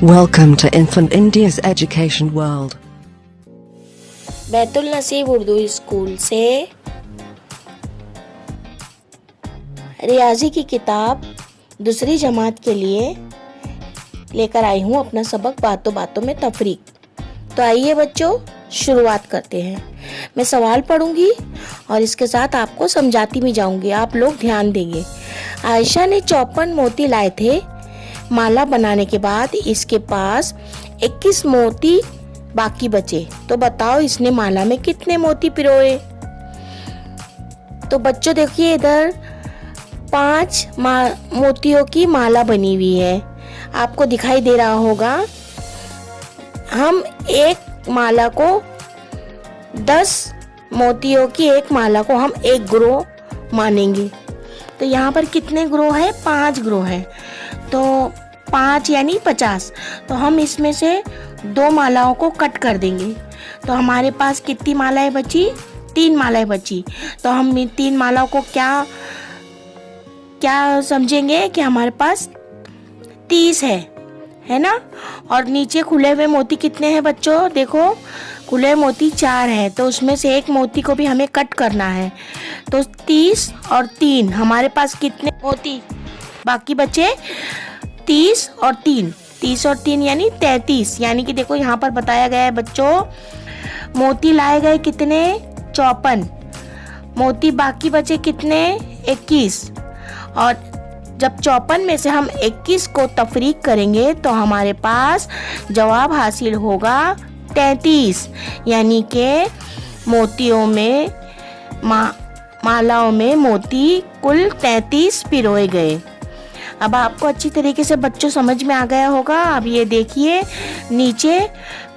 Welcome to Infant India's Education World. Betul नसीब Urdu school से रियाजी की किताब दूसरी जमात के लिए लेकर आई हूँ अपना सबक बातों बातों में तफरीक। तो आइए बच्चों शुरुआत करते हैं। मैं सवाल पढ़ूंगी और इसके साथ आपको समझाती भी जाऊंगी, आप लोग ध्यान देंगे। आयशा ने 54 मोती लाए थे। माला बनाने के बाद इसके पास 21 मोती बाकी बचे, तो बताओ इसने माला में कितने मोती पिरोए। तो बच्चों देखिए इधर 5 मोतियों की माला बनी हुई है, आपको दिखाई दे रहा होगा। हम एक माला को 10 मोतियों की एक माला को हम एक ग्रोह मानेंगे। तो यहाँ पर कितने ग्रोह है? 5 ग्रोह है, तो 5 यानी 50। तो हम इसमें से 2 मालाओं को कट कर देंगे, तो हमारे पास कितनी मालाएं बची? 3 मालाएं बची। तो हम 3 मालाओं को क्या समझेंगे कि हमारे पास 30 है ना। और नीचे खुले हुए मोती कितने हैं बच्चों? देखो खुले मोती 4 है, तो उसमें से एक मोती को भी हमें कट करना है। तो 30 और 3 हमारे पास कितने मोती बाकी बचे? 30 और 3, 30 और 3 यानी 33। यानी कि देखो यहाँ पर बताया गया है बच्चों, मोती लाए गए कितने? 54। मोती बाकी बचे कितने? 21। और जब 54 में से हम 21 को तफरीक करेंगे तो हमारे पास जवाब हासिल होगा 33। यानी कि मोतियों में मालाओं में मोती कुल 33 पिरोए गए। अब आपको अच्छी तरीके से बच्चों समझ में आ गया होगा। अब ये देखिए नीचे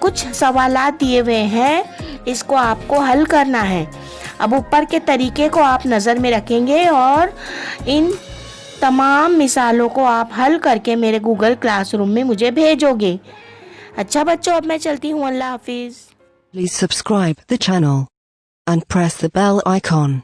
कुछ सवालात दिए हुए हैं, इसको आपको हल करना है। अब ऊपर के तरीके को आप नज़र में रखेंगे और इन तमाम मिसालों को आप हल करके मेरे गूगल क्लासरूम में मुझे भेजोगे। अच्छा बच्चों, अब मैं चलती हूँ। अल्लाह हाफिज़। Please subscribe the channel and press the bell icon.